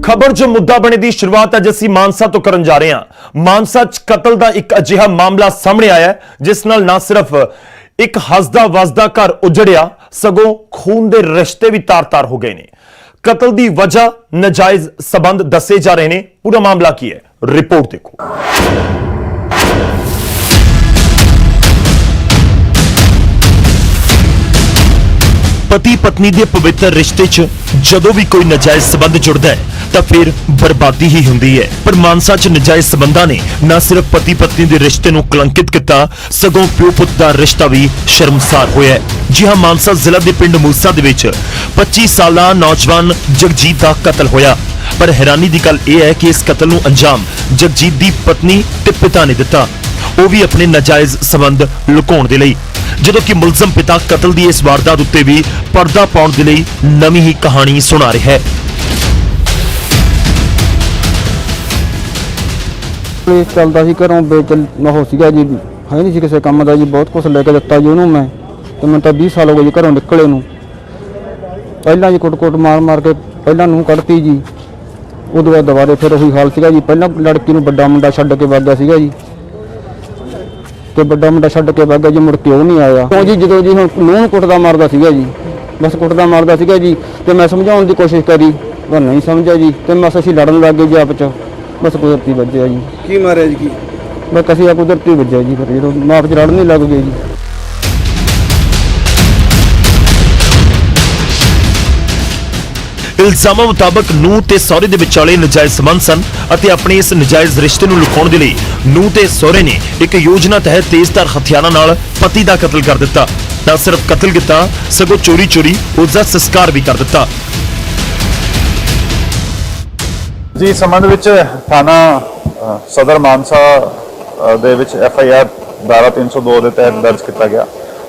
खबर जो मुद्दा बने की शुरुआत अज असीं मानसा तो करन जा रहे हां। मानसा च कतल का एक अजिहा मामला सामने आया जिस नाल ना सिर्फ एक हसदा वसदा घर उजड़िया सगों खून के रिश्ते भी तार तार हो गए ने। कतल की वजह नाजायज संबंध दसे जा रहे हैं। पूरा मामला की है, रिपोर्ट देखो। पति पत्नी के पवित्र रिश्ते च जदों भी कोई नाजायज संबंध जुड़ता है तो फिर बर्बादी ही हुंदी है। पर मानसा च नाजायज संबंधां ने न सिर्फ पति पत्नी के रिश्ते नूं कलंकित किया सगों प्यो पुत का रिश्ता भी शर्मसार होया है। जी हां, मानसा जिला के पिंड मूसा दे विच 25 साला नौजवान जगजीत का कतल होया। पर हैरानी की गल यह है कि इस कतल नूं अंजाम जगजीत की पत्नी ते पिता ने दिता, वो भी अपने नाजायज संबंध लुकाउण दे लई। जदों कि मुलजम पिता कतल की इस वारदात उत्ते भी पर्दा पाउण दे लई नवीं ही कहानी सुना रहा है। चलता सी घरों बेचल हो सीगा जी, है नहीं सी किसी काम का जी। बहुत कुछ लेके दिता जी उन्होंने मैं तो 20 साल हो गए जी घरों निकले नूं। पहला जी कुट मार मार के पहला नूं कढ़ती जी, उदों बाद दोबारे फिर वही हाल सीगा जी। पहला लड़की नूं बड़ा मुंडा छड्ड के वग गया सीगा जी, ते बड़ा मुंडा छड्ड के वग गया जी, मुड़ के वो नहीं आया। क्यों जी जदों जी हुण नूं कुटदा मारदा सीगा जी, बस कुटदा मारदा सीगा जी। ते मैं समझाउण दी कोशिश करी पर नहीं समझिया जी, ते बस असीं लड़न लग गए जी आप च। बस कुदरती वजह जी की मारे जी की बस कसी कुदरती वजह जी। फिर जो माप च लड़ने लग गए जी। इल्जामां मुताबक नूह ते सहुरे दे विचाले नाजायज संबंध सन अते अपने इस नाजायज रिश्ते नूं लुकाउण दे लई नूह ते सहुरे ने एक योजना तहत तेजधार हथियारां नाल पति दा कतल कर दिता। ना सिर्फ कतल किया सगों चोरी चोरी उसका संस्कार भी कर दिता। जी संबंध विच थाना सदर मानसा दे विच FIR धारा 302 दे तहत दर्ज किया गया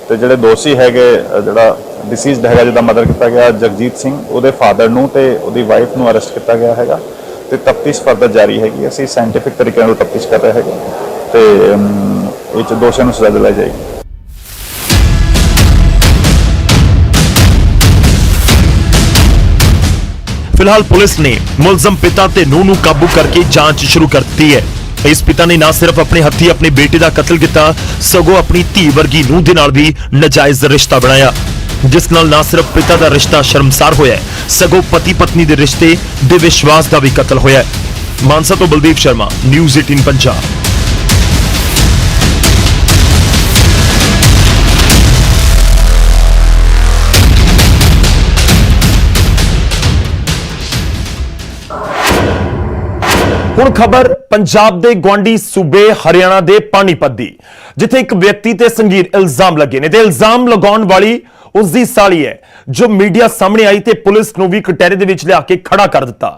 ते जिहड़े दोषी हैगे जिहड़ा डिसीजड हैगा जिहदा मर्डर किया गया जगजीत सिंह उहदे फादर नूं ते उहदी वाइफ नूं अरेस्ट किया गया हैगा ते तफ्तीश फर्दर जारी हैगी। असीं साइंटिफिक तरीके नाल तफ्तीश कर रहे हैगे ते इह 'च दोषियां नूं सज़ा दिलाई जाएगी। फिलहाल पुलिस ने मुलजम पिता ते नूह नूं काबू करके जांच शुरू कर दी है। इस पिता ने ना सिर्फ अपने हत्थी अपने बेटे का कतल किया सगों अपनी धी वर्गी नूह दे नाल भी नाजायज रिश्ता बनाया, जिस नाल ना सिर्फ पिता का रिश्ता शर्मसार होया सगों पति पत्नी के रिश्ते दे विश्वास का भी कतल होया। मानसा तो बलदीप शर्मा, न्यूज़ 18 पंजाब। हुण खबर पंजाब दे गवांडी सूबे हरियाणा दे पानीपत दी, जिथे एक व्यक्ति ते संगीन इल्जाम लगे ने ते इल्जाम लगाउण वाली उसदी साली है जो मीडिया सामने आई ते पुलिस नूं भी कटहरे दे विच लिया के खड़ा कर दिता।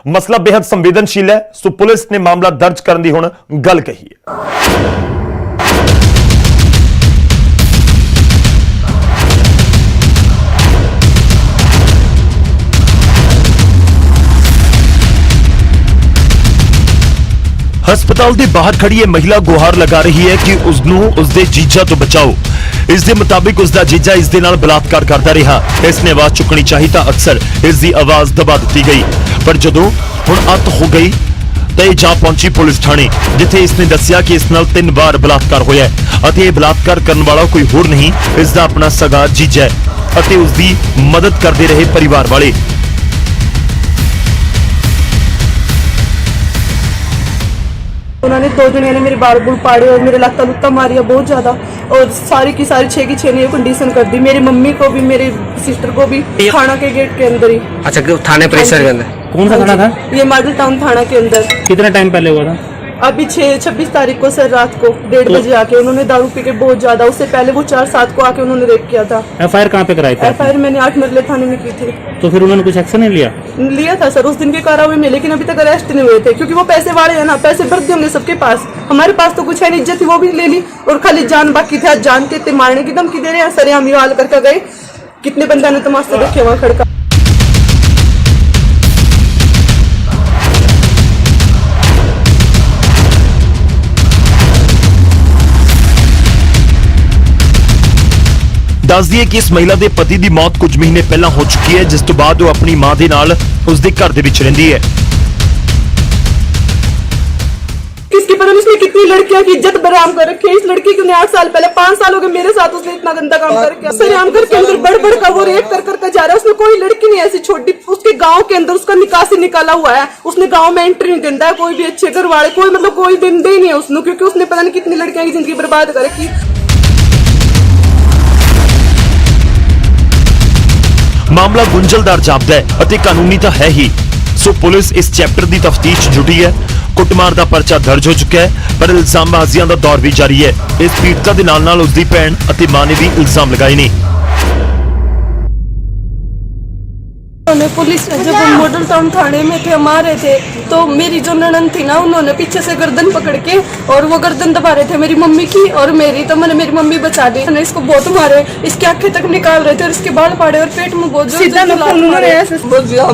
मसला बेहद संवेदनशील है, सो पुलिस ने मामला दर्ज करन दी हुण गल कही है। हस्पताल के बाहर खड़ी यह महिला गुहार लगा रही है कि उसके जीजा तो बचाओ। इसके मुताबिक उसका जीजा इसके नाल बलात्कार करता रहा। इसने आवाज चुकनी चाहिए था, अक्सर इसकी आवाज दबा दी गई। पर जदों हुण अत हो गई तो यह जा पहुंची पुलिस थाने, जिथे इसने दसिया कि इस नाल 3 बार बलात्कार होया है अते यह बलात्कार करने वाला कोई होर नहीं इसका अपना सगा जीजा है अते उसकी मदद करते रहे परिवार वाले। उन्होंने 2 जने ने मेरे बाल बुल पाड़े और मेरे लत्ता लुत्ता मारिया बहुत ज्यादा, और सारी की सारी 6 की 6 ने कंडीशन कर दी। मेरी मम्मी को भी मेरी सिस्टर को भी थाना के गेट के अंदर ही। अच्छा, थाने परिसर के अंदर कौन सा थाना था? ये मॉडल टाउन थाना के अंदर। कितना टाइम पहले हुआ था? अभी 26 तारीख को सर रात को 1:30 बजे आके उन्होंने दारू पी के बहुत ज्यादा, उससे पहले वो 4-7 को आके उन्होंने रेप किया था। FIR कहाँ पे कराई थी? FIR मैंने 8 मरले थाने में की थी। तो फिर उन्होंने कुछ एक्शन नहीं लिया था सर उस दिन के कार्रवाई में, लेकिन अभी तक अरेस्ट नहीं हुए थे क्योंकि वो पैसे वाले हैं ना, पैसे भर दिए होंगे सबके पास। हमारे पास तो कुछ है नहीं, इज्जत थी वो भी ले ली और खाली जान बाकी थी। आज जान के मारने की धमकी दे रहे हैं सर, हम ये हाल करके गए। कितने बंदा ने तमाशे रखे वहां खड़का। दस दिए कि इस महिला के पति की मौत कुछ महीने पहला हो चुकी है, जिस तो बाद वो अपनी मां के नाल उसके घर दे विच रहिंदी है। उसने कितनी लड़कियों की इज्जत बराम कर रखी है। इस लड़की को 8 साल पहले 5 साल हो गए मेरे साथ, उसने इतना गंदा काम करके सरेआम करके अंदर बढ़ का वो रेप कर जा रहा है। उसने कोई लड़की नहीं ऐसी छोटी, उसके गांव के अंदर उसका निकासी निकाला हुआ है, उसने गांव में एंट्री नहीं देता है कोई भी अच्छे घर वाले, कोई मतलब कोई दिन दे नहीं है उसने, क्योंकि उसने पता नहीं कितनी लड़कियों की जिंदगी बर्बाद कर रखी। ਮਾਮਲਾ ਗੁੰਝਲਦਾਰ ਜਾਪਦਾ ਹੈ ਅਤੇ ਕਾਨੂੰਨੀ ਤਾਂ ਹੈ ਹੀ। ਸੋ ਪੁਲਿਸ ਇਸ ਚੈਪਟਰ ਦੀ ਤਫਤੀਸ਼ ਜੁਟੀ ਹੈ। ਕੁੱਟਮਾਰ ਦਾ ਪਰਚਾ ਦਰਜ ਹੋ ਚੁੱਕਾ ਹੈ, ਪਰ ਇਲਜ਼ਾਮਬਾਜ਼ੀਆਂ ਦਾ ਦੌਰ ਵੀ ਜਾਰੀ ਹੈ। ਇਸ ਪੀੜਤਾ ਦੇ ਨਾਲ ਉਸ ਦੀ ਭੈਣ ਅਤੇ ਮਾਂ ਨੇ ਵੀ ਇਲਜ਼ਾਮ ਲਗਾਏ ਨੇ। पुलिस जब हम मॉडल टाउन थाने में थे, हमारे थे, तो मेरी जो ननद थी ना, उन्होंने पीछे से गर्दन पकड़ के और वो गर्दन दबा रहे थे मेरी मम्मी की और मेरी, तो मैंने मेरी मम्मी बचा दी। मैंने इसको बहुत मारे, इसकी आंखें तक निकाल रहे थे और इसके बाल फाड़े और पेट में बहुत सीधा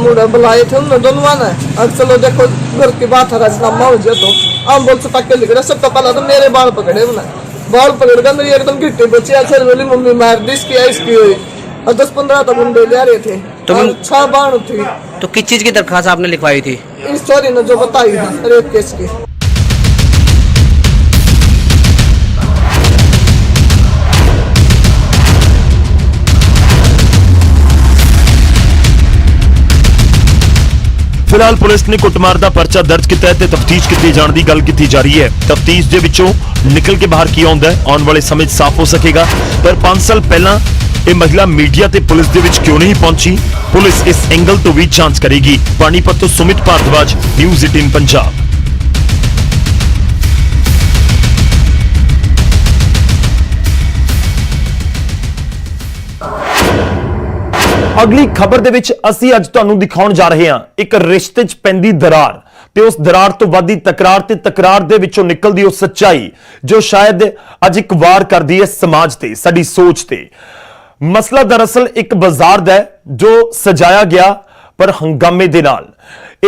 मुड़ा बुलाए थे उन्होंने दोनों ने। अब चलो देखो घर की बात है, राजनामा हो जाए तो हम बोल सकता के लिख रहे। सबसे पहला तो मेरे बाल पकड़े, बाल पकड़ कर मेरी एकदम गिट्टी बची। अच्छा बोली मम्मी मार दी इसकी, इसकी हुई और 10-15 तो गुंडे ले रहे थे, तो 6 बाण थी। तो किस चीज की दरखास्त आपने लिखवाई थी? इस चोरी ने जो बताई थी रेप केस की। ਫਿਲਹਾਲ ਪੁਲਿਸ ਨੇ ਕੁੱਟਮਾਰ ਦਾ ਪਰਚਾ ਦਰਜ ਕੀਤਾ ਹੈ ਤੇ ਤਫਤੀਸ਼ ਕੀਤੀ ਜਾਣ ਦੀ ਗੱਲ ਕੀਤੀ ਜਾ ਰਹੀ ਹੈ। ਤਫਤੀਸ਼ ਦੇ ਵਿੱਚੋਂ ਨਿਕਲ ਕੇ ਬਾਹਰ ਕੀ ਆਉਂਦਾ ਹੈ ਆਉਣ ਵਾਲੇ ਸਮੇਂ 'ਚ ਸਾਫ਼ ਹੋ ਸਕੇਗਾ। ਪਰ 5 ਸਾਲ ਪਹਿਲਾਂ ਇਹ ਮਹਿਲਾ ਮੀਡੀਆ ਤੇ ਪੁਲਿਸ ਦੇ ਵਿੱਚ ਕਿਉਂ ਨਹੀਂ ਪਹੁੰਚੀ, ਪੁਲਿਸ ਇਸ ਐਂਗਲ ਤੋਂ ਵੀ ਜਾਂਚ ਕਰੇਗੀ। ਪਾਣੀਪਤ ਤੋਂ ਸੁਮਿਤ ਭਾਰਦਵਾਜ, ਨਿਊਜ਼ 18 ਪੰਜਾਬ। ਅਗਲੀ ਖਬਰ ਦੇ ਵਿੱਚ ਅਸੀਂ ਅੱਜ ਤੁਹਾਨੂੰ ਦਿਖਾਉਣ ਜਾ ਰਹੇ ਹਾਂ ਇੱਕ ਰਿਸ਼ਤੇ 'ਚ ਪੈਂਦੀ ਦਰਾਰ ਤੇ ਉਸ ਦਰਾਰ ਤੋਂ ਵੱਧਦੀ ਤਕਰਾਰ ਤੇ ਤਕਰਾਰ ਦੇ ਵਿੱਚੋਂ ਨਿਕਲਦੀ ਉਹ ਸੱਚਾਈ ਜੋ ਸ਼ਾਇਦ ਅੱਜ ਇੱਕ ਵਾਰ ਕਰਦੀ ਹੈ ਸਮਾਜ ਤੇ, ਸਾਡੀ ਸੋਚ ਤੇ। ਮਸਲਾ ਦਰਅਸਲ ਇੱਕ ਬਾਜ਼ਾਰ ਦਾ ਹੈ ਜੋ ਸਜਾਇਆ ਗਿਆ ਪਰ ਹੰਗਾਮੇ ਦੇ ਨਾਲ।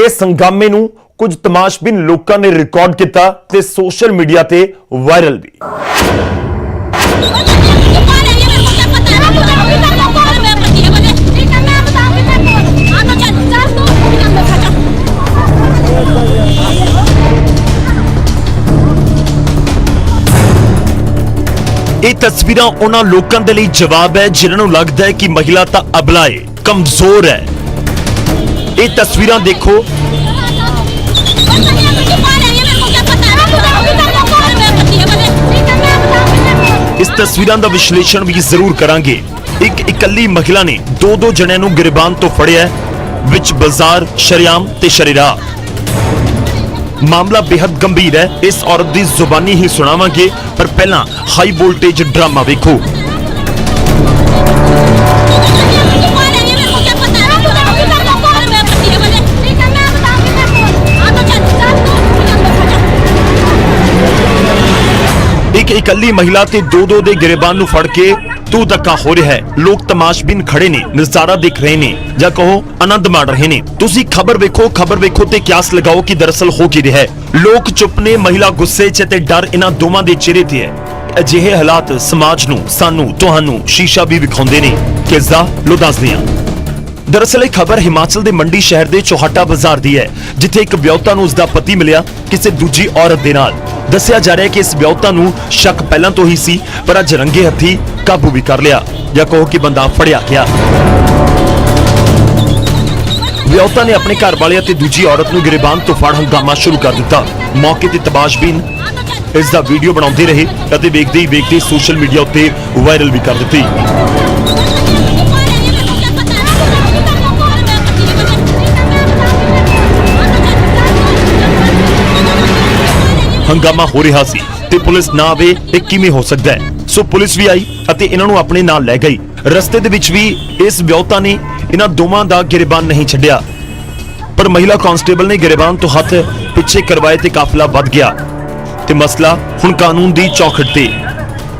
ਇਸ ਹੰਗਾਮੇ ਨੂੰ ਕੁਝ ਤਮਾਸ਼ਬੀਨ ਲੋਕਾਂ ਨੇ ਰਿਕਾਰਡ ਕੀਤਾ ਤੇ ਸੋਸ਼ਲ ਮੀਡੀਆ ਤੇ ਵਾਇਰਲ ਵੀ। ਇਹ ਤਸਵੀਰਾਂ ਉਹਨਾਂ ਲੋਕਾਂ ਦੇ ਲਈ ਜਵਾਬ ਹੈ ਜਿਨ੍ਹਾਂ ਨੂੰ ਲੱਗਦਾ ਹੈ ਕਿ ਮਹਿਲਾ ਤਾਂ ਅਬਲਾ ਹੈ, ਕਮਜ਼ੋਰ ਹੈ। ਇਹ ਤਸਵੀਰਾਂ ਦੇਖੋ। ਇਸ ਤਸਵੀਰਾਂ ਦਾ ਵਿਸ਼ਲੇਸ਼ਣ ਵੀ ਜ਼ਰੂਰ ਕਰਾਂਗੇ। ਇੱਕ ਇਕੱਲੀ ਮਹਿਲਾ ਨੇ ਦੋ ਜਣਿਆਂ ਨੂੰ ਗਿਰਬਾਨ ਤੋਂ ਫੜਿਆ ਵਿੱਚ ਬਾਜ਼ਾਰ ਸ਼ਰੇਆਮ ਤੇ ਸ਼ਰੇਰਾਹ। ਮਾਮਲਾ ਬੇहद ਗੰਭੀਰ ਹੈ। ਇਸ ਔਰਤ ਦੀ ਜ਼ੁਬਾਨੀ ਹੀ ਸੁਣਾਵਾਂਗੇ, ਪਰ ਪਹਿਲਾਂ ਹਾਈ ਵੋਲਟੇਜ ਡਰਾਮਾ ਵੇਖੋ। ਇੱਕ ਇਕੱਲੀ ਮਹਿਲਾ ਤੇ ਦੋ ਦੇ ਗਿਰਬਾਨ ਨੂੰ ਫੜ ਕੇ ਤੂੰ ਧੱਕਾ ਹੋ ਰਿਹਾ ਹੈ। ਲੋਕ ਤਮਾਸ਼ਬੀਨ ਖੜੇ ਨੇ, ਨਜ਼ਾਰਾ ਦੇਖ ਰਹੇ ਨੇ ਜਾਂ ਕਹੋ ਆਨੰਦ ਮਾਣ ਰਹੇ ਨੇ। ਤੁਸੀਂ ਖਬਰ ਵੇਖੋ ਤੇ ਕਿਆਸ ਲਗਾਓ ਕਿ ਦਰਅਸਲ ਹੋ ਕੀ ਰਿਹਾ ਹੈ। ਲੋਕ ਚੁੱਪ ਨੇ, ਮਹਿਲਾ ਗੁੱਸੇ 'ਚ ਤੇ ਡਰ ਇਹਨਾਂ ਦੋਵਾਂ ਦੇ ਚਿਹਰੇ ਤੇ ਹੈ। ਅਜਿਹੇ ਹਾਲਾਤ ਸਮਾਜ ਨੂੰ, ਸਾਨੂੰ, ਤੁਹਾਨੂੰ ਸ਼ੀਸ਼ਾ ਵੀ ਵਿਖਾਉਂਦੇ ਨੇ। ਕਿਸ ਦਾ ਲੋ ਦੱਸਦੇ ਹਾਂ। ਦਰਅਸਲ ਇਹ ਖਬਰ ਹਿਮਾਚਲ ਦੇ ਮੰਡੀ ਸ਼ਹਿਰ ਦੇ ਚੋਹਾਟਾ ਬਾਜ਼ਾਰ ਦੀ ਹੈ, ਜਿੱਥੇ ਇੱਕ ਵਿਆਹੁਤਾ ਨੂੰ ਉਸਦਾ ਪਤੀ ਮਿਲਿਆ ਕਿਸੇ ਦੂਜੀ ਔਰਤ ਦੇ ਨਾਲ। ਦੱਸਿਆ ਜਾ ਰਿਹਾ ਹੈ ਕਿ ਇਸ ਵਿਆਹੁਤਾ ਨੂੰ ਸ਼ੱਕ ਪਹਿਲਾਂ ਤੋਂ ਹੀ ਸੀ, ਪਰ ਅੱਜ ਰੰਗੇ ਹੱਥੀ ਕਾਬੂ ਵੀ ਕਰ ਲਿਆ, ਜਾਂ ਕਹੋ ਕਿ ਬੰਦਾ ਫੜਿਆ ਗਿਆ। ਵਿਆਹੁਤਾ ਨੇ ਆਪਣੇ ਘਰ ਵਾਲੇ ਅਤੇ ਦੂਜੀ ਔਰਤ ਨੂੰ ਗਿਰਬਾਨ ਤੋਂ ਫੜ ਹੰਗਾਮਾ ਸ਼ੁਰੂ ਕਰ ਦਿੱਤਾ। ਮੌਕੇ ਤੇ ਤਮਾਸ਼ਬੀਨ ਇਸ ਦਾ ਵੀਡੀਓ ਬਣਾਉਂਦੇ ਰਹੇ ਅਤੇ ਵੇਖਦੇ ਹੀ ਵੇਖਦੇ ਸੋਸ਼ਲ ਮੀਡੀਆ ਉੱਤੇ ਵਾਇਰਲ ਵੀ ਕਰ ਦਿੱਤੀ। ਹੰਗਾਮਾ ਹੋ ਰਿਹਾ ਸੀ ਤੇ ਪੁਲਿਸ ਨਾ ਆਵੇ ਇਹ ਕਿਵੇਂ ਹੋ ਸਕਦਾ ਹੈ। ਸੋ ਪੁਲਿਸ ਵੀ ਆਈ ਅਤੇ ਇਹਨਾਂ ਨੂੰ ਆਪਣੇ ਨਾਲ ਲੈ ਗਈ। ਰਸਤੇ ਦੇ ਵਿੱਚ ਵੀ ਇਸ ਵਿਆਹੁਤਾ ਨੇ ਇਹਨਾਂ ਦੋਵਾਂ ਦਾ ਗਿਰਬਾਨ ਨਹੀਂ ਛੱਡਿਆ, ਪਰ ਮਹਿਲਾ ਕਾਂਸਟੇਬਲ ਨੇ ਗਿਰਬਾਨ ਤੋਂ ਹੱਥ ਪਿੱਛੇ ਕਰਵਾਏ ਤੇ ਕਾਫਲਾ ਵੱਧ ਗਿਆ ਤੇ ਮਸਲਾ ਹੁਣ ਕਾਨੂੰਨ ਦੀ ਚੌਖਟ ਤੇ।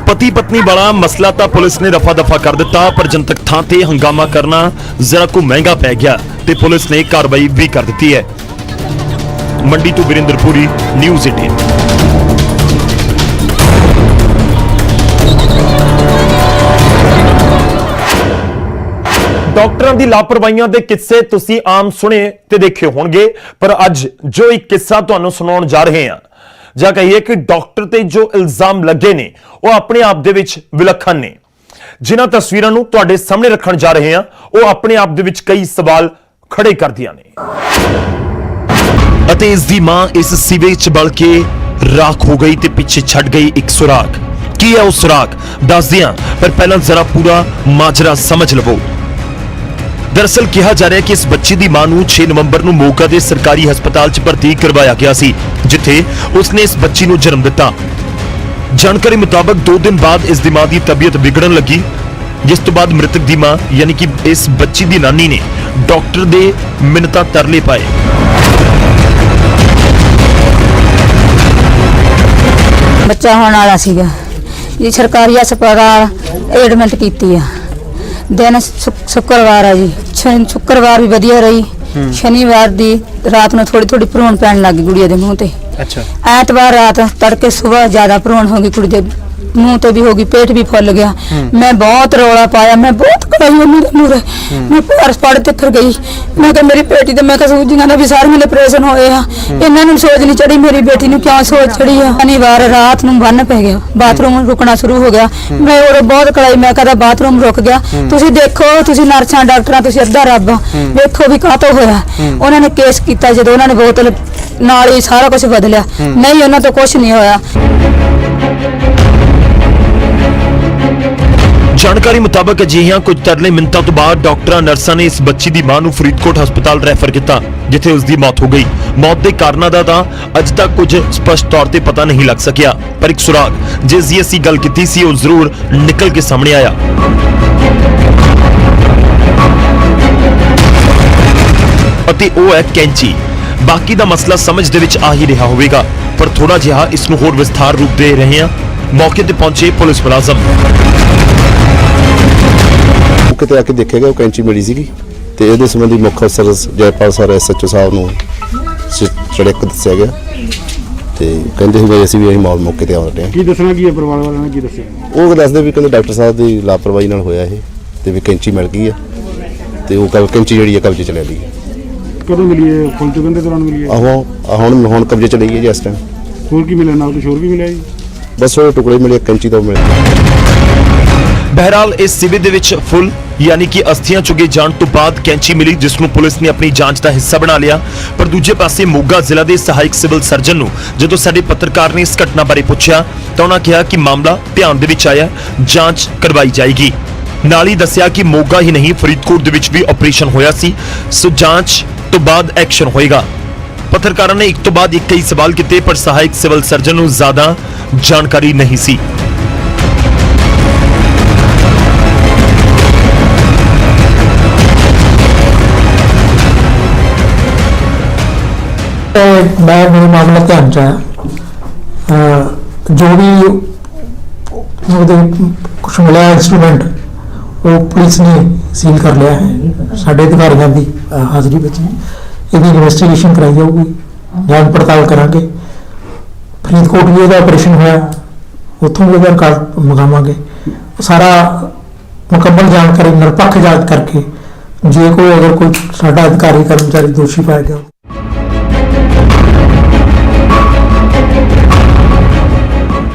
ਪਤੀ ਪਤਨੀ ਵਾਲਾ ਮਸਲਾ ਤਾਂ ਪੁਲਿਸ ਨੇ ਰਫਾ ਦਫਾ ਕਰ ਦਿੱਤਾ, ਪਰ ਜਨਤਕ ਥਾਂ ਤੇ ਹੰਗਾਮਾ ਕਰਨਾ ਜ਼ਰਾ ਕੁ ਮਹਿੰਗਾ ਪੈ ਗਿਆ ਤੇ ਪੁਲਿਸ ਨੇ ਕਾਰਵਾਈ ਵੀ ਕਰ ਦਿੱਤੀ ਹੈ। ਮੰਡੀ ਤੋਂ ਵਿਰਿੰਦਰਪੁਰੀ, ਨਿਊਜ਼ 18। ਡਾਕਟਰਾਂ ਦੀ ਲਾਪਰਵਾਹੀਆਂ ਦੇ ਕਿੱਸੇ ਤੁਸੀਂ ਆਮ ਸੁਣੇ ਤੇ ਦੇਖੇ ਹੋਣਗੇ, ਪਰ ਅੱਜ ਜੋ ਇੱਕ ਕਿੱਸਾ ਤੁਹਾਨੂੰ ਸੁਣਾਉਣ ਜਾ ਰਹੇ ਹਾਂ, ਜਾਂ ਕਹੀਏ ਕਿ ਡਾਕਟਰ ਤੇ ਜੋ ਇਲਜ਼ਾਮ ਲੱਗੇ ਨੇ ਉਹ ਆਪਣੇ ਆਪ ਦੇ ਵਿੱਚ ਵਿਲੱਖਣ ਨੇ। ਜਿਨ੍ਹਾਂ ਤਸਵੀਰਾਂ ਨੂੰ ਤੁਹਾਡੇ ਸਾਹਮਣੇ ਰੱਖਣ ਜਾ ਰਹੇ ਹਾਂ ਉਹ ਆਪਣੇ ਆਪ ਦੇ ਵਿੱਚ ਕਈ ਸਵਾਲ ਖੜੇ ਕਰਦੀਆਂ ਨੇ। ਅਤੇ ਇਸ ਦੀ ਮਾਂ ਇਸ ਸੀਵੇਜ 'ਚ ਬਲ ਕੇ ਰਾਖ ਹੋ ਗਈ ਤੇ ਪਿੱਛੇ ਛੱਡ ਗਈ ਇੱਕ ਸੁਰਾਖ। ਕੀ ਹੈ ਉਹ ਸੁਰਾਖ ਦੱਸਦੇ ਹਾਂ, ਪਰ ਪਹਿਲਾਂ ਜ਼ਰਾ ਪੂਰਾ ਮਾਜਰਾ ਸਮਝ ਲਵੋ। दरअसल कहा जा रहा है कि इस बच्ची दी मां नूं 6 नवंबर ਨੂੰ ਮੋਗਾ ਦੇ ਸਰਕਾਰੀ ਹਸਪਤਾਲ 'ਚ ਭਰਤੀ ਕਰਵਾਇਆ ਗਿਆ ਸੀ, ਜਿੱਥੇ ਉਸਨੇ ਇਸ ਬੱਚੀ ਨੂੰ ਜਨਮ ਦਿੱਤਾ। ਜਾਣਕਾਰੀ ਮੁਤਾਬਕ 2 ਦਿਨ ਬਾਅਦ ਇਸ ਦੀ ਮਾਂ ਦੀ ਤਬੀਅਤ ਵਿਗੜਨ ਲੱਗੀ, ਜਿਸ ਤੋਂ ਬਾਅਦ ਮ੍ਰਿਤਕ ਦੀ ਮਾਂ ਯਾਨੀ ਕਿ ਇਸ ਬੱਚੀ ਦੀ ਨਾਨੀ ਨੇ ਡਾਕਟਰ ਦੇ ਮਿੰਨਤਾਂ ਤਰਲੇ ਪਾਏ। ਬੱਚਾ ਹੋਣ ਵਾਲਾ ਸੀਗਾ ਜੀ, ਸਰਕਾਰੀ ਹਸਪਤਾਲ ਐਡਮਿਟ ਕੀਤੀ ਆ। ਦਿਨ ਸ਼ੁੱਕਰਵਾਰ ਆ ਜੀ, ਸ਼ੁੱਕਰਵਾਰ ਵੀ ਵਧੀਆ ਰਹੀ। ਸ਼ਨੀਵਾਰ ਦੀ ਰਾਤ ਨੂੰ ਥੋੜੀ ਥੋੜੀ ਭਰੂਣ ਪੈਣ ਲੱਗ ਗਈ ਗੁੜੀਆ ਦੇ ਮੂੰਹ ਤੇ। ਅੱਛਾ। ਐਤਵਾਰ ਰਾਤ ਤੜਕੇ ਸਵੇਰ ਜ਼ਿਆਦਾ ਭਰੂਣ ਹੋ ਗਈ ਕੁੜੀ ਦੇ ਮੂੰਹ ਤੇ ਵੀ ਹੋ ਗਈ, ਪੇਟ ਵੀ ਫੁੱਲ ਗਿਆ। ਮੈਂ ਬਹੁਤ ਰੌਲਾ ਪਾਇਆ, ਮੈਂ ਬਹੁਤ ਕਰਾਈ ਉਹਨੂੰ ਦੇ ਮੂਹਰੇ। ਮੈਂ ਪਾਰਸ ਪੜ ਤੇ ਫਿਰ ਗਈ, ਮੈਂ ਕਿਹਾ ਮੇਰੀ ਬੇਟੀ ਤੇ, ਮੈਂ ਕਿਹਾ ਸੂਜੀਆਂ ਦਾ ਵੀ ਸਾਰੇ ਮੇਰੇ ਆਪਰੇਸ਼ਨ ਹੋਏ ਆ, ਇਹਨਾਂ ਨੂੰ ਸੋਚ ਨਹੀਂ ਚੜੀ, ਮੇਰੀ ਬੇਟੀ ਨੂੰ ਕਿਉਂ ਸੋਚ ਚੜੀ ਆ। ਸ਼ਨੀਵਾਰ ਰਾਤ ਨੂੰ ਬੰਨ ਪੈ ਗਿਆ, ਬਾਥਰੂਮ ਰੁਕਣਾ ਸ਼ੁਰੂ ਹੋ ਗਿਆ। ਮੈਂ ਉਹ ਬਹੁਤ ਕਰਾਈ, ਮੈਂ ਕਹਿੰਦਾ ਬਾਥਰੂਮ ਰੁਕ ਗਿਆ, ਤੁਸੀਂ ਦੇਖੋ, ਤੁਸੀਂ ਨਰਸਾਂ ਡਾਕਟਰਾਂ, ਤੁਸੀਂ ਅੱਧਾ ਰੱਬ ਵੇਖੋ ਵੀ ਕਾਹਤੋਂ ਹੋਇਆ। ਉਹਨਾਂ ਨੇ ਕੇਸ ਕੀਤਾ, ਜਦੋਂ ਉਹਨਾਂ ਨੇ ਬੋਤਲ ਨਾਲ ਹੀ ਸਾਰਾ ਕੁਝ ਬਦਲਿਆ, ਨਹੀਂ ਉਹਨਾਂ ਤੋਂ ਕੁਝ ਨਹੀਂ ਹੋਇਆ। ਜਾਣਕਾਰੀ ਮੁਤਾਬਕ ਅਜਿਹੀਆਂ ਕੁਝ ਤਰਲੇ ਮਿੰਟਾਂ ਤੋਂ ਬਾਅਦ ਡਾਕਟਰਾਂ ਨਰਸਾਂ ਨੇ ਇਸ ਬੱਚੀ ਦੀ ਮਾਂ ਨੂੰ ਫਰੀਦਕੋਟ ਹਸਪਤਾਲ ਰੈਫਰ ਕੀਤਾ, ਜਿੱਥੇ ਉਸ ਦੀ ਮੌਤ ਹੋ ਗਈ। ਮੌਤ ਦੇ ਕਾਰਨਾਂ ਦਾ ਤਾਂ ਅਜੇ ਤੱਕ ਕੁਝ ਸਪਸ਼ਟ ਤੌਰ ਤੇ ਪਤਾ ਨਹੀਂ ਲੱਗ ਸਕਿਆ, ਪਰ ਇੱਕ ਸੁਰਾਗ ਜਿਸ ਦੀ ਅਸੀਂ ਗੱਲ ਕੀਤੀ ਸੀ ਉਹ ਜ਼ਰੂਰ ਨਿਕਲ ਕੇ ਸਾਹਮਣੇ ਆਇਆ। ਅਤੇ ਉਹ ਹੈ ਕੈਂਚੀ। ਬਾਕੀ ਦਾ ਮਸਲਾ ਸਮਝ ਦੇ ਵਿੱਚ ਆ ਹੀ ਰਿਹਾ ਹੋਵੇਗਾ, ਪਰ ਥੋੜਾ ਜਿਹਾ ਇਸ ਨੂੰ ਹੋਰ ਵਿਸਥਾਰ ਰੂਪ ਦੇ ਰਹੇ ਹਾਂ। ਮੌਕੇ ਤੇ ਪਹੁੰਚੇ ਪੁਲਿਸ ਮੁਲਾਜ਼ਮ। ਮੌਕੇ ਤੇ ਆ ਕੇ ਦੇਖਿਆ ਗਿਆ ਉਹ ਕੈਂਚੀ ਮਿਲੀ ਸੀਗੀ ਤੇ ਇਹਦੇ ਸੰਬੰਧੀ ਮੁੱਖ ਅਫਸਰ ਜੈਪਾਲ ਸਰ ਐਸਐਚਓ ਸਾਹਿਬ ਨੂੰ ਚੜਕ ਦੱਸਿਆ ਗਿਆ ਤੇ ਕਹਿੰਦੇ ਸੀ ਅਸੀਂ ਵੀ ਮੌਕੇ ਤੇ ਆ ਰਹੇ ਹਾਂ। ਕੀ ਦੱਸਣਾ ਕੀ ਹੈ ਪਰਿਵਾਰ ਵਾਲਿਆਂ ਨੇ, ਕੀ ਦੱਸਿਆ? ਉਹ ਦੱਸਦੇ ਵੀ ਕਹਿੰਦੇ ਡਾਕਟਰ ਸਾਹਿਬ ਦੀ ਲਾਪਰਵਾਹੀ ਨਾਲ ਹੋਇਆ ਇਹ ਤੇ ਵੀ ਕੈਂਚੀ ਮਿਲ ਗਈ ਹੈ ਤੇ ਉਹ ਕੈਂਚੀ ਜਿਹੜੀ ਹੈ ਕਬਜ਼ੇ ਚ ਲੈ ਲਈ। ਕਦੋਂ ਮਿਲੀ ਹੈ? ਫੁੱਲ ਚੁਗਣ ਦੇ ਦੌਰਾਨ ਮਿਲੀ ਹੈ? ਆਹੋ ਹੁਣ ਕਬਜ਼ੇ ਚ ਲਈ ਹੈ ਜੀ ਇਸ ਟਾਈਮ। ਹੋਰ ਕੀ ਮਿਲਿਆ ਨਾਲ? ਕੁਝ ਹੋਰ ਵੀ ਮਿਲਿਆ ਜੀ? ਬਸ ਉਹ ਟੁਕੜੇ ਮਿਲੇ, ਕੈਂਚੀ ਤੋਂ ਮਿਲੇ। ਬਹਿਰਾਲ ਇਸ ਸਿਵੇ ਦੇ ਵਿੱਚ ਫੁੱਲ ਯਾਨੀ ਕਿ ਅਸਥੀਆਂ ਚੁਗੇ ਜਾਣ ਤੋਂ ਬਾਅਦ ਕੈਂਚੀ ਮਿਲੀ, ਜਿਸ ਨੂੰ ਪੁਲਿਸ ਨੇ ਆਪਣੀ ਜਾਂਚ ਦਾ ਹਿੱਸਾ ਬਣਾ ਲਿਆ। ਪਰ ਦੂਜੇ ਪਾਸੇ ਮੋਗਾ ਜ਼ਿਲ੍ਹਾ ਦੇ ਸਹਾਇਕ ਸਿਵਲ ਸਰਜਨ ਨੂੰ ਜਦੋਂ ਸਾਡੇ ਪੱਤਰਕਾਰ ਨੇ ਇਸ ਘਟਨਾ ਬਾਰੇ ਪੁੱਛਿਆ ਤਾਂ ਉਹਨਾਂ ਕਿਹਾ ਕਿ ਮਾਮਲਾ ਧਿਆਨ ਦੇ ਵਿੱਚ ਆਇਆ, ਜਾਂਚ ਕਰਵਾਈ ਜਾਏਗੀ। ਨਾਲ ਹੀ ਦੱਸਿਆ ਕਿ ਮੋਗਾ ਹੀ ਨਹੀਂ ਫਰੀਦਕੋਟ ਦੇ ਵਿੱਚ ਵੀ ਆਪਰੇਸ਼ਨ ਹੋਇਆ ਸੀ, ਸੋ ਜਾਂਚ ਤੋਂ ਬਾਅਦ ਐਕਸ਼ਨ ਹੋਏਗਾ। ਪੱਤਰਕਾਰਾਂ ਨੇ ਇੱਕ ਤੋਂ ਬਾਅਦ ਇੱਕ ਕਈ ਸਵਾਲ ਕੀਤੇ, ਪਰ ਸਹਾਇਕ ਸਿਵਲ ਸਰਜਨ ਨੂੰ ਜ਼ਿਆਦਾ ਜਾਣਕਾਰੀ ਨਹੀਂ ਸੀ। मैं मेरे मामला ध्यान च आया जो भी कुछ मिला इंस्ट्रूमेंट वो पुलिस ने सील कर लिया है। साढ़े अधिकारियों की हाजिरी में यदि इन्वेस्टिगेशन कराई जाऊगी, जांच पड़ताल करांगे। फरीदकोट भी यदा ऑपरेशन होया उतों भी रिकॉर्ड मंगावांगे। सारा मुकम्मल जानकारी निरपक्ष जांच करके जे कोई अगर कोई साडा अधिकारी कर्मचारी दोषी पाया गया।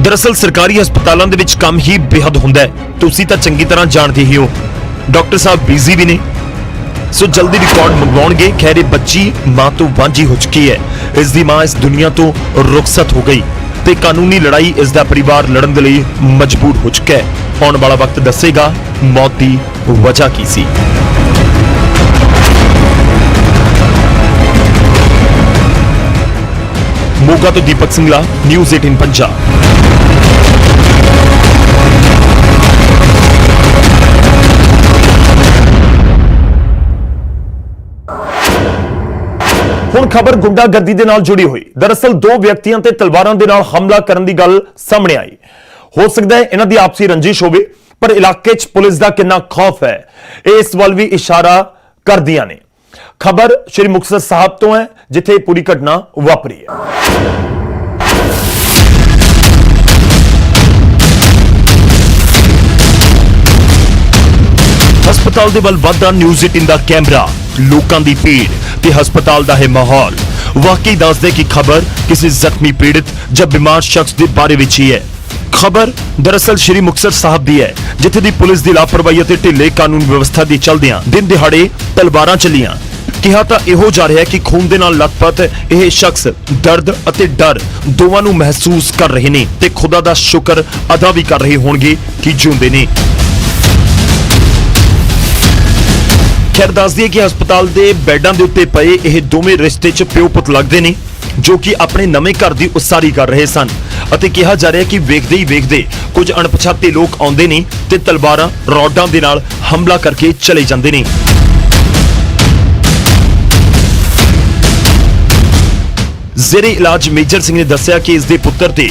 दरअसल सरकारी हस्पतालों ਦੇ ਵਿੱਚ ਕੰਮ ਹੀ ਬੇहद ਹੁੰਦਾ ਹੈ, ਤੁਸੀਂ ਤਾਂ ਚੰਗੀ ਤਰ੍ਹਾਂ ਜਾਣਦੇ ਹੀ ਹੋ। ਡਾਕਟਰ ਸਾਹਿਬ ਬਿਜ਼ੀ ਵੀ ਨੇ, ਸੋ ਜਲਦੀ ਰਿਕਾਰਡ ਮੰਗਵਾਉਣਗੇ। ਖੈਰੇ ਬੱਚੀ ਮਾਂ ਤੋਂ ਵਾਂਝੀ ਹੋ ਚੁੱਕੀ ਹੈ, ਇਸ ਦੀ ਮਾਂ ਇਸ ਦੁਨੀਆ ਤੋਂ ਰੁਖਸਤ ਹੋ ਗਈ ਤੇ ਕਾਨੂੰਨੀ ਲੜਾਈ ਇਸ ਦਾ ਪਰਿਵਾਰ ਲੜਨ ਦੇ ਲਈ ਮਜਬੂਰ ਹੋ ਚੁੱਕਾ ਹੈ। ਆਉਣ ਵਾਲਾ ਵਕਤ ਦੱਸੇਗਾ ਮੌਤ ਦੀ ਵਜ੍ਹਾ ਕੀ ਸੀ। ਮੋਗਾ ਤੋਂ ਦੀਪਕ ਸਿੰਘਲਾ, ਨਿਊਜ਼ 18 ਪੰਜਾਬ। ਹੁਣ ਖਬਰ ਗੁੰਡਾਗਰਦੀ ਦੇ ਨਾਲ ਜੁੜੀ ਹੋਈ। ਦਰਅਸਲ ਦੋ ਵਿਅਕਤੀਆਂ ਤੇ ਤਲਵਾਰਾਂ ਦੇ ਨਾਲ ਹਮਲਾ ਕਰਨ ਦੀ ਗੱਲ ਸਾਹਮਣੇ ਆਈ। ਹੋ ਸਕਦਾ ਹੈ ਇਹਨਾਂ ਦੀ ਆਪਸੀ ਰੰਜਿਸ਼ ਹੋਵੇ, ਪਰ ਇਲਾਕੇ 'ਚ ਪੁਲਿਸ ਦਾ ਕਿੰਨਾ ਖੌਫ ਹੈ ਇਸ ਵੱਲ ਵੀ ਇਸ਼ਾਰਾ ਕਰਦੀਆਂ ਨੇ। ਖਬਰ ਸ਼੍ਰੀ ਮੁਕਤਸਰ ਸਾਹਿਬ ਤੋਂ ਹੈ, ਜਿੱਥੇ ਪੂਰੀ ਘਟਨਾ ਵਾਪਰੀ ਹੈ। ਹਸਪਤਾਲ ਦੇ ਵੱਲ ਵੱਧਦਾ ਨਿਊਜ਼ 18 ਦਾ ਕੈਮਰਾ, ਲੋਕਾਂ ਦੀ ਭੀੜ ਤੇ ਹਸਪਤਾਲ ਦਾ ਹੈ ਮਾਹੌਲ। ਵਾਕਈ ਦੱਸਦੇ ਕਿ ਖਬਰ ਕਿਸੇ ਜ਼ਖਮੀ ਪੀੜਿਤ ਜਾਂ ਬਿਮਾਰ ਸ਼ਖਸ ਦੇ ਬਾਰੇ ਵਿੱਚ ਹੀ ਹੈ। ਖਬਰ ਦਰਅਸਲ ਸ਼੍ਰੀ ਮੁਕਤਸਰ ਸਾਹਿਬ ਦੀ ਹੈ, ਜਿੱਥੇ ਦੀ ਪੁਲਿਸ ਦੀ ਲਾਪਰਵਾਹੀ ਅਤੇ ਢਿੱਲੇ ਕਾਨੂੰਨ ਵਿਵਸਥਾ ਦੀ ਚਲਦਿਆਂ ਦਿਨ ਦਿਹਾੜੇ ਤਲਵਾਰਾਂ ਚੱਲੀਆਂ। ਕਿਹਾ ਤਾਂ ਇਹੋ ਜਾ ਰਿਹਾ ਕਿ ਖੂਨ ਦੇ ਨਾਲ ਲਥਪਥ ਇਹ ਸ਼ਖਸ ਦਰਦ ਅਤੇ ਡਰ ਦੋਵਾਂ ਨੂੰ ਮਹਿਸੂਸ ਕਰ ਰਹੇ ਨੇ ਤੇ ਖੁਦਾ ਦਾ ਸ਼ੁਕਰ ਅਦਾ ਵੀ ਕਰ ਰਹੇ ਹੋਣਗੇ ਕਿ ਜਿਉਂਦੇ ਨੇ। ਖੈਰ ਦੱਸ ਦਈਏ ਕਿ ਹਸਪਤਾਲ ਦੇ ਬੈੱਡਾਂ ਦੇ ਉੱਤੇ ਪਏ ਇਹ ਦੋਵੇਂ ਰਿਸ਼ਤੇ 'ਚ ਪਿਓ ਪੁੱਤ ਲੱਗਦੇ ਨੇ, ਜੋ ਕਿ ਆਪਣੇ ਨਵੇਂ ਘਰ ਦੀ ਉਸਾਰੀ ਕਰ ਰਹੇ ਸਨ ਅਤੇ ਕਿਹਾ ਜਾ ਰਿਹਾ ਕਿ ਵੇਖਦੇ ਹੀ ਵੇਖਦੇ ਕੁਝ ਅਣਪਛਾਤੇ ਲੋਕ ਆਉਂਦੇ ਨੇ ਤੇ ਤਲਵਾਰਾਂ ਰੌਡਾਂ ਦੇ ਨਾਲ ਹਮਲਾ ਕਰਕੇ ਚਲੇ ਜਾਂਦੇ ਨੇ। ਜ਼ੇਰੇ ਇਲਾਜ ਮੇਜਰ ਸਿੰਘ ਨੇ ਦੱਸਿਆ ਕਿ ਇਸ ਦੇ ਪੁੱਤਰ ਤੇ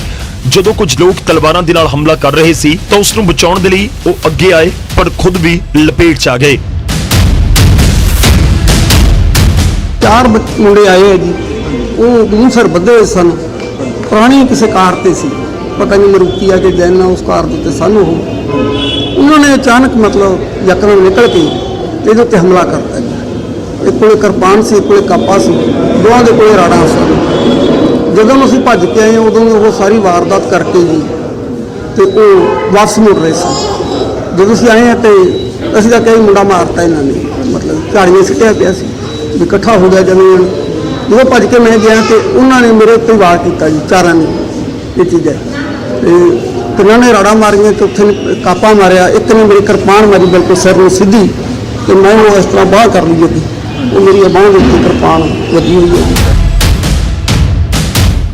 ਜਦੋਂ ਕੁਝ ਲੋਕ ਤਲਵਾਰਾਂ ਦੇ ਨਾਲ ਹਮਲਾ ਕਰ ਰਹੇ ਸੀ ਤਾਂ ਉਸ ਨੂੰ ਬਚਾਉਣ ਦੇ ਲਈ ਉਹ ਅੱਗੇ ਆਏ, ਪਰ ਖੁਦ ਵੀ ਲਪੇਟ 'ਚ ਆ ਗਏ। 4 ਮੁੰਡੇ ਆਏ ਹੈ ਜੀ, ਉਹ ਗੂੰਸਰ ਬੱਧੇ ਹੋਏ ਸਨ, ਪੁਰਾਣੀ ਕਿਸੇ ਕਾਰ ਤੇ ਸੀ, ਪਤਾ ਨਹੀਂ ਮਰੂਤੀ ਆ ਕਿ ਜੈਨ ਉਸ ਕਾਰ ਦੇ ਉੱਤੇ ਸਨ। ਉਹਨਾਂ ਨੇ ਅਚਾਨਕ ਮਤਲਬ ਯਕਦਮ ਨਿਕਲ ਕੇ ਇਹਦੇ ਉੱਤੇ ਹਮਲਾ ਕਰਤਾ ਜੀ। ਇੱਕ ਕੋਲੇ ਕਿਰਪਾਨ ਸੀ, ਇੱਕ ਕੋਲੇ ਕਾਪਾ ਸੀ, ਦੋਵਾਂ ਦੇ ਕੋਲੇ ਰਾੜਾਂ ਸਨ। ਜਦੋਂ ਅਸੀਂ ਭੱਜ ਕੇ ਆਏ ਉਦੋਂ ਉਹ ਸਾਰੀ ਵਾਰਦਾਤ ਕਰਕੇ ਜੀ ਤੇ ਉਹ ਵਾਪਸ ਮੁੜ ਰਹੇ ਸਨ। ਜਦੋਂ ਅਸੀਂ ਆਏ ਤੇ ਅਸੀਂ ਤਾਂ ਕਈ ਮੁੰਡਾ ਮਾਰਤਾ ਇਹਨਾਂ ਨੇ, ਮਤਲਬ ਝਾੜੀਆਂ ਸਿੱਟਿਆ ਪਿਆ ਸੀ ਵੀ ਇਕੱਠਾ ਹੋ ਗਿਆ। ਜਦੋਂ ਭੱਜ ਕੇ ਮੈਂ ਗਿਆ ਤੇ ਉਹਨਾਂ ਨੇ ਮੇਰੇ ਉੱਤੇ ਵਾਰ ਕੀਤਾ ਜੀ, ਚਾਰਾਂ ਨੇ ਇਹ ਚੀਜ਼ਾਂ ਤੇ ਤਿੰਨਾਂ ਨੇ ਰਾੜਾਂ ਮਾਰੀਆਂ ਤੇ ਉੱਥੇ ਨੇ ਕਾਪਾ ਮਾਰਿਆ, ਇੱਕ ਨੇ ਮੇਰੀ ਕਿਰਪਾਨ ਮਾਰੀ ਬਿਲਕੁਲ ਸਿਰ ਨੂੰ ਸਿੱਧੀ ਤੇ ਮੈਂ ਉਹ ਇਸ ਤਰ੍ਹਾਂ ਬਾਹਰ ਕਰ ਲਈ ਜੀ। ਉਹ ਮੇਰੀ ਬਾਂਹ ਦੇ ਉੱਤੇ ਕਿਰਪਾਨ ਵੱਜੀ ਹੋਈ ਹੈ।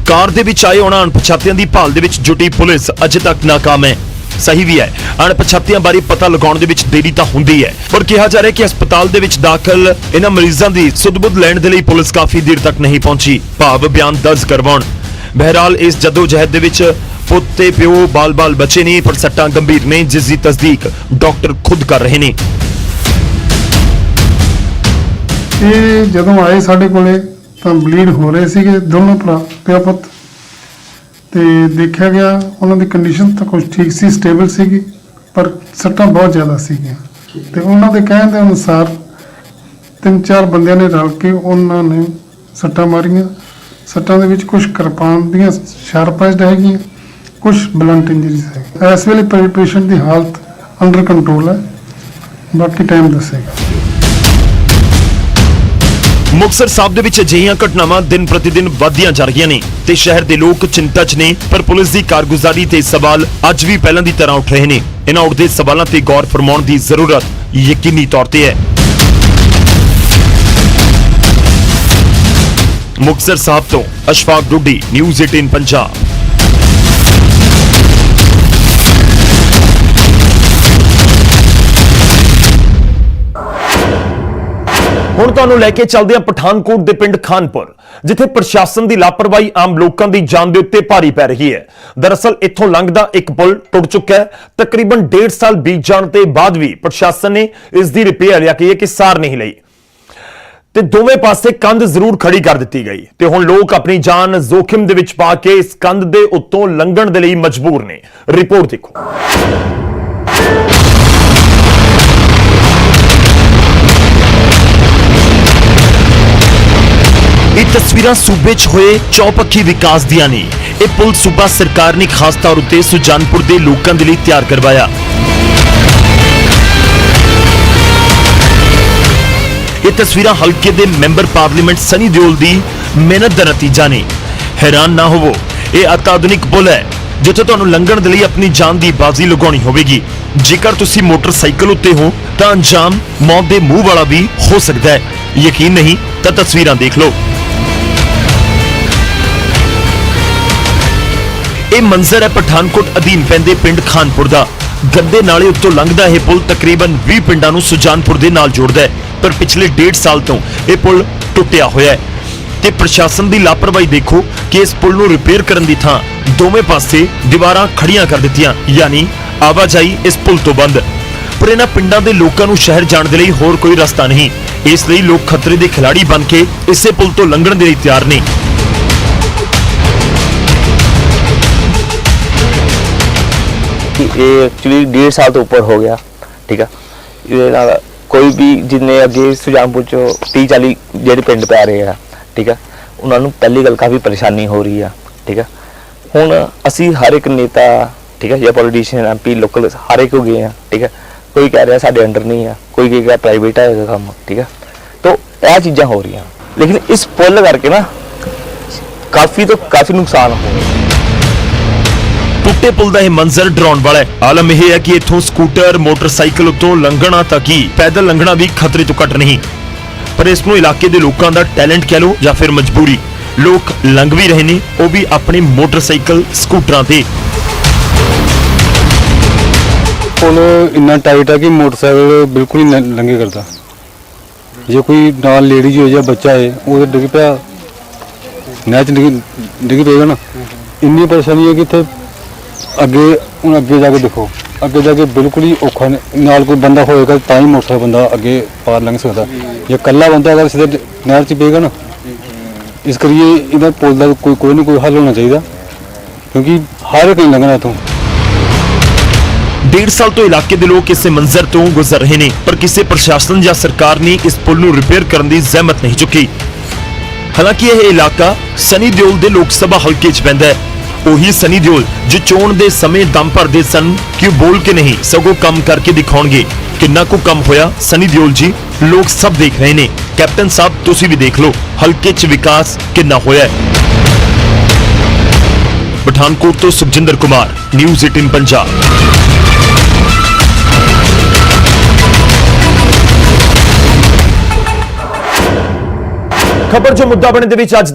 ਕਾਰ ਦੇ ਵਿੱਚ ਆਏ ਉਹਨਾਂ ਅਣਪਛਾਤਿਆਂ ਦੀ ਭਾਲ ਦੇ ਵਿੱਚ ਜੁਟੀ ਪੁਲਿਸ ਅਜੇ ਤੱਕ ਨਾਕਾਮ ਹੈ। ਸਹੀ ਵੀ ਹੈ, ਅਣਪਛਾਤਿਆਂ ਬਾਰੇ ਪਤਾ ਲਗਾਉਣ ਦੇ ਵਿੱਚ ਦੇਰੀ ਤਾਂ ਹੁੰਦੀ ਹੈ, ਪਰ ਕਿਹਾ ਜਾ ਰਿਹਾ ਕਿ ਹਸਪਤਾਲ ਦੇ ਵਿੱਚ ਦਾਖਲ ਇਹਨਾਂ ਮਰੀਜ਼ਾਂ ਦੀ ਸੁੱਧ-ਬੁੱਧ ਲੈਣ ਦੇ ਲਈ ਪੁਲਿਸ ਕਾਫੀ ਦੇਰ ਤੱਕ ਨਹੀਂ ਪਹੁੰਚੀ, ਭਾਵ ਬਿਆਨ ਦਰਜ ਕਰਵਾਉਣ। ਬਹਿਰਾਲ ਇਸ ਜਦੋਜਹਿਦ ਦੇ ਵਿੱਚ ਪੁੱਤ ਤੇ ਪਿਓ ਬਾਲ-ਬਾਲ ਬਚੇ ਨੇ, ਪਰ ਸੱਟਾਂ ਗੰਭੀਰ ਨੇ, ਜਿਸ ਦੀ ਤਸਦੀਕ ਡਾਕਟਰ ਖੁਦ ਕਰ ਰਹੇ ਨੇ। ਇਹ ਜਦੋਂ ਆਏ ਸਾਡੇ ਕੋਲੇ ਤਾਂ ਬਲੀਡ ਹੋ ਰਹੇ ਸੀਗੇ ਦੋਨੋਂ ਭਰਾ ਪਿਓ ਪੁੱਤ, ਤੇ ਦੇਖਿਆ ਗਿਆ ਉਹਨਾਂ ਦੀ ਕੰਡੀਸ਼ਨ ਤਾਂ ਕੁਝ ਠੀਕ ਸੀ, ਸਟੇਬਲ ਸੀਗੀ, ਪਰ ਸੱਟਾਂ ਬਹੁਤ ਜ਼ਿਆਦਾ ਸੀਗੀਆਂ। ਤੇ ਉਹਨਾਂ ਦੇ ਕਹਿਣ ਦੇ ਅਨੁਸਾਰ 3-4 ਬੰਦਿਆਂ ਨੇ ਰਲ ਕੇ ਉਹਨਾਂ ਨੇ ਸੱਟਾਂ ਮਾਰੀਆਂ। ਸੱਟਾਂ ਦੇ ਵਿੱਚ ਕੁਝ ਕਿਰਪਾਨ ਦੀਆਂ ਸ਼ਾਰਪ ਐਜਡ ਹੈਗੀਆਂ, ਕੁਝ ਬਲੰਟ ਇੰਜਰੀਜ਼ ਹੈ। ਇਸ ਵੇਲੇ ਪੇਸ਼ੈਂਟ ਦੀ ਹਾਲਤ ਅੰਡਰ ਕੰਟਰੋਲ ਹੈ, ਬਾਕੀ ਟਾਈਮ ਦੱਸੇਗਾ। ਮੁਕਤਸਰ ਸਾਹਿਬ ਦੇ ਵਿੱਚ ਅਜਿਹੀਆਂ ਘਟਨਾਵਾਂ ਦਿਨ ਪ੍ਰਤੀ ਦਿਨ ਵੱਧਦੀਆਂ ਜਾ ਰਹੀਆਂ ਨੇ ਤੇ ਸ਼ਹਿਰ ਦੇ ਲੋਕ ਚਿੰਤਾ 'ਚ ਨੇ, ਪਰ ਪੁਲਿਸ ਦੀ ਕਾਰਗੁਜ਼ਾਰੀ ਤੇ ਸਵਾਲ ਅੱਜ ਵੀ ਪਹਿਲਾਂ ਦੀ ਤਰ੍ਹਾਂ ਉੱਠ ਰਹੇ ਨੇ। ਇਹਨਾਂ ਉੱਠਦੇ ਸਵਾਲਾਂ ਤੇ ਗੌਰ ਫਰਮਾਉਣ ਦੀ ਜ਼ਰੂਰਤ ਯਕੀਨੀ ਤੌਰ ਤੇ ਹੈ। ਮੁਕਤਸਰ ਸਾਹਿਬ ਤੋਂ ਅਸ਼ਫਾਕ ਡੁੱਡੀ, ਨਿਊਜ਼ 18 ਪੰਜਾਬ। ਹੁਣ ਤੁਹਾਨੂੰ ਲੈ ਕੇ ਚੱਲਦੇ ਹਾਂ ਪਠਾਨਕੋਟ ਦੇ ਪਿੰਡ ਖਾਨਪੁਰ, ਜਿੱਥੇ ਪ੍ਰਸ਼ਾਸਨ ਦੀ ਲਾਪਰਵਾਹੀ ਆਮ ਲੋਕਾਂ ਦੀ ਜਾਨ ਦੇ ਉੱਤੇ ਭਾਰੀ ਪੈ ਰਹੀ ਹੈ। ਦਰਅਸਲ ਇੱਥੋਂ ਲੰਘਦਾ ਇੱਕ ਪੁਲ ਟੁੱਟ ਚੁੱਕਾ ਹੈ। ਤਕਰੀਬਨ 1.5 ਸਾਲ ਬੀਤ ਜਾਣ ਤੇ ਬਾਅਦ ਵੀ ਪ੍ਰਸ਼ਾਸਨ ਨੇ ਇਸ ਦੀ ਰਿਪੇਅਰ ਜਾਂ ਕਹੀਏ ਕਿ ਸਾਰ ਨਹੀਂ ਲਈ ਤੇ ਦੋਵੇਂ ਪਾਸੇ ਕੰਧ ਜ਼ਰੂਰ ਖੜੀ ਕਰ ਦਿੱਤੀ ਗਈ ਤੇ ਹੁਣ ਲੋਕ ਆਪਣੀ ਜਾਨ ਜ਼ੋਖਿਮ ਦੇ ਵਿੱਚ ਪਾ ਕੇ ਇਸ ਕੰਧ ਦੇ ਉੱਤੋਂ ਲੰਘਣ ਦੇ ਲਈ ਮਜਬੂਰ ਨੇ। ਰਿਪੋਰਟ ਦੇਖੋ। ਇਹ ਤਸਵੀਰਾਂ ਸੂਬੇ 'ਚ ਹੋਏ ਚੌਪੱਖੀ ਵਿਕਾਸ ਦੀਆਂ ਨੇ। ਇਹ ਪੁਲ ਸੂਬਾ ਸਰਕਾਰ ਨੇ ਖਾਸ ਤੌਰ ਉੱਤੇ ਸੁਜਾਨਪੁਰ ਦੇ ਲੋਕਾਂ ਦੇ ਲਈ ਤਿਆਰ ਕਰਵਾਇਆ। ਇਹ ਤਸਵੀਰਾਂ ਹਲਕੇ ਦੇ ਮੈਂਬਰ ਪਾਰਲੀਮੈਂਟ ਸਨੀ ਦਿਓਲ ਦੀ ਮਿਹਨਤ ਦਾ ਨਤੀਜਾ ਨੇ। ਹੈਰਾਨ ਨਾ ਹੋਵੋ, ਇਹ ਅਤਿਆਧੁਨਿਕ ਪੁਲ ਹੈ ਜਿੱਥੇ ਤੁਹਾਨੂੰ ਲੰਘਣ ਦੇ ਲਈ ਆਪਣੀ ਜਾਨ ਦੀ ਬਾਜ਼ੀ ਲਗਾਉਣੀ ਹੋਵੇਗੀ। ਜੇਕਰ ਤੁਸੀਂ ਮੋਟਰਸਾਈਕਲ ਉੱਤੇ ਹੋ ਤਾਂ ਅੰਜਾਮ ਮੌਤ ਦੇ ਮੂੰਹ ਵਾਲਾ ਵੀ ਹੋ ਸਕਦਾ ਹੈ। ਯਕੀਨ ਨਹੀਂ ਤਾਂ ਤਸਵੀਰਾਂ ਦੇਖ ਲਓ। ਇਹ ਮੰਜ਼ਰ ਹੈ ਪਠਾਨਕੋਟ ਅਧੀਨ ਪੈਂਦੇ ਪਿੰਡ ਖਾਨਪੁਰ ਦਾ। ਗੰਦੇ ਨਾਲੇ ਉੱਤੋਂ ਲੰਘਦਾ ਇਹ ਪੁਲ ਤਕਰੀਬਨ 20 ਪਿੰਡਾਂ ਨੂੰ ਸੁਜਾਨਪੁਰ ਦੇ ਨਾਲ ਜੋੜਦਾ ਹੈ, ਪਰ ਪਿਛਲੇ 1.5 ਸਾਲ ਤੋਂ ਇਹ ਪੁਲ ਟੁੱਟਿਆ ਹੋਇਆ ਹੈ ਤੇ ਪ੍ਰਸ਼ਾਸਨ ਦੀ ਲਾਪਰਵਾਹੀ ਦੇਖੋ ਕਿ ਇਸ ਪੁਲ ਨੂੰ ਰਿਪੇਅਰ ਕਰਨ ਦੀ ਥਾਂ ਦੋਵੇਂ ਪਾਸੇ ਦੀਵਾਰਾਂ ਖੜੀਆਂ ਕਰ ਦਿੱਤੀਆਂ, ਯਾਨੀ ਆਵਾਜਾਈ ਇਸ ਪੁਲ ਤੋਂ ਬੰਦ। ਪਰ ਇਹਨਾਂ ਪਿੰਡਾਂ ਦੇ ਲੋਕਾਂ ਨੂੰ ਸ਼ਹਿਰ ਜਾਣ ਦੇ ਲਈ ਹੋਰ ਕੋਈ ਰਸਤਾ ਨਹੀਂ, ਇਸ ਲਈ ਲੋਕ ਖਤਰੇ ਦੇ ਖਿਲਾੜੀ ਬਣ ਕੇ ਇਸੇ ਪੁਲ ਤੋਂ ਲੰਘਣ ਦੇ ਲਈ ਤਿਆਰ ਨੇ। ਇਹ ਐਕਚੁਅਲੀ 1.5 ਸਾਲ ਤੋਂ ਉੱਪਰ ਹੋ ਗਿਆ, ਠੀਕ ਆ। ਇਹਦੇ ਨਾਲ ਕੋਈ ਵੀ ਜਿੰਨੇ ਅੱਗੇ ਸੁਜਾਨਪੁਰ ਚੋਂ 30-40 ਜਿਹੜੇ ਪਿੰਡ ਪੈ ਰਹੇ ਆ, ਠੀਕ ਆ, ਉਹਨਾਂ ਨੂੰ ਪਹਿਲੀ ਗੱਲ ਕਾਫੀ ਪਰੇਸ਼ਾਨੀ ਹੋ ਰਹੀ ਆ, ਠੀਕ ਆ। ਹੁਣ ਅਸੀਂ ਹਰ ਇੱਕ ਨੇਤਾ, ਠੀਕ ਹੈ, ਜਾਂ ਪੋਲੀਟੀਸ਼ੀਅਨ, ਐਮਪੀ, ਲੋਕਲ ਹਰ ਇੱਕ ਹੋ ਗਏ ਆ, ਠੀਕ ਹੈ। ਕੋਈ ਕਹਿ ਰਿਹਾ ਸਾਡੇ ਅੰਡਰ ਨਹੀਂ ਆ, ਕੋਈ ਕਹਿ ਰਿਹਾ ਪ੍ਰਾਈਵੇਟ ਹੈ ਕੰਮ, ਠੀਕ ਹੈ। ਤਾਂ ਇਹ ਚੀਜ਼ਾਂ ਹੋ ਰਹੀਆਂ, ਲੇਕਿਨ ਇਸ ਪੁੱਲ ਕਰਕੇ ਨਾ ਕਾਫੀ ਨੁਕਸਾਨ ਹੋ ਰਿਹਾ। ਟੁੱਟੇ ਪੁਲ ਦਾ ਇਹ ਮੰਜ਼ਰ ਡਰਾਉਣ ਵਾਲਾ ਹੈ। ਆਲਮ ਇਹ ਹੈ ਕਿ ਇੱਥੋਂ ਸਕੂਟਰ, ਮੋਟਰਸਾਈਕਲ ਉੱਤੋਂ ਲੰਘਣਾ ਤਾਂ ਕੀ, ਪੈਦਲ ਲੰਘਣਾ ਵੀ ਖਤਰੇ ਤੋਂ ਘੱਟ ਨਹੀਂ। ਪਰ ਇਸ ਨੂੰ ਇਲਾਕੇ ਦੇ ਲੋਕਾਂ ਦਾ ਟੈਲੈਂਟ ਕਹਿ ਲਓ ਜਾਂ ਫਿਰ ਮਜਬੂਰੀ, ਲੋਕ ਲੰਘ ਵੀ ਰਹੇ ਨੇ, ਉਹ ਵੀ ਆਪਣੇ ਮੋਟਰਸਾਈਕਲ, ਸਕੂਟਰਾਂ ਤੇ। ਪੁਲ ਇੰਨਾ ਟਾਈਟ ਹੈ ਕਿ ਮੋਟਰਸਾਈਕਲ ਬਿਲਕੁਲ ਹੀ ਲੰਘੇ ਕਰਦਾ। ਜੇ ਕੋਈ ਨਾਲ ਲੇਡੀਜ਼ ਹੋ ਜਾਂ ਬੱਚਾ ਹੈ, ਉਹ ਡਿੱਗ ਪਿਆ, ਨਹਿਰ 'ਚ ਡਿੱਗ ਪਏਗਾ ਨਾ। ਇੰਨੀ ਪਰੇਸ਼ਾਨੀ ਹੈ ਕਿ ਇੱਥੇ ਅੱਗੇ ਜਾ ਕੇ ਦੇਖੋ, ਅੱਗੇ ਜਾ ਕੇ ਬਿਲਕੁਲ ਹੀ ਔਖਾ ਨਾਲ ਕੋਈ ਬੰਦਾ ਹੋਏਗਾ ਤਾਂ ਹੀ ਮੋਟਰਸਾਈਕਲ ਬੰਦਾ ਅੱਗੇ ਪਾਰ ਲੰਘ ਸਕਦਾ। ਜੇ ਇਕੱਲਾ ਬੰਦਾ ਅਗਰ ਸਿੱਧੇ ਨਹਿਰ 'ਚ ਪਏਗਾ ਨਾ, ਇਸ ਕਰੀਏ ਇਹਦਾ ਪੁਲ ਦਾ ਕੋਈ ਨਾ ਕੋਈ ਹੱਲ ਹੋਣਾ ਚਾਹੀਦਾ, ਕਿਉਂਕਿ ਹਰ ਇੱਕ ਲੰਘਣਾ ਇੱਥੋਂ। 1.5 ਸਾਲ ਤੋਂ ਇਲਾਕੇ ਦੇ ਲੋਕ ਇਸੇ ਮੰਜ਼ਰ ਤੋਂ ਗੁਜ਼ਰ ਰਹੇ ਨੇ, ਪਰ ਕਿਸੇ ਪ੍ਰਸ਼ਾਸਨ ਜਾਂ ਸਰਕਾਰ ਨੇ ਇਸ ਪੁਲ ਨੂੰ ਰਿਪੇਅਰ ਕਰਨ ਦੀ ਜ਼ਹਿਮਤ ਨਹੀਂ ਚੁੱਕੀ। ਹਾਲਾਂਕਿ ਇਹ ਇਲਾਕਾ ਸਨੀ ਦਿਓਲ ਦੇ ਲੋਕ ਸਭਾ ਹਲਕੇ 'ਚ ਪੈਂਦਾ ਹੈ। ਉਹੀ ਸਨੀ ਦਿਓਲ ਜੋ ਚੋਣ ਦੇ ਸਮੇਂ ਦਮ ਭਰਦੇ ਸਨ ਕਿ ਉਹ ਬੋਲ ਕੇ ਨਹੀਂ ਸਗੋਂ ਕੰਮ ਕਰਕੇ ਦਿਖਾਉਣਗੇ। ਕਿੰਨਾ ਕੁ ਕੰਮ ਹੋਇਆ ਸਨੀ ਦਿਓਲ ਜੀ, ਲੋਕ ਸਭ ਦੇਖ ਰਹੇ ਨੇ। ਕੈਪਟਨ ਸਾਹਿਬ ਤੁਸੀਂ ਵੀ ਦੇਖ ਲਓ ਹਲਕੇ 'ਚ ਵਿਕਾਸ ਕਿੰਨਾ ਹੋਇਆ ਹੈ। ਪਠਾਨਕੋਟ ਤੋਂ ਸੁਖਜਿੰਦਰ ਕੁਮਾਰ, ਨਿਊਜ਼ 18 ਪੰਜਾਬ। ਖਬਰ ਜੋ ਮੁੱਦਾ ਬਣੇ ਦੇ ਵਿੱਚ ਅੱਜ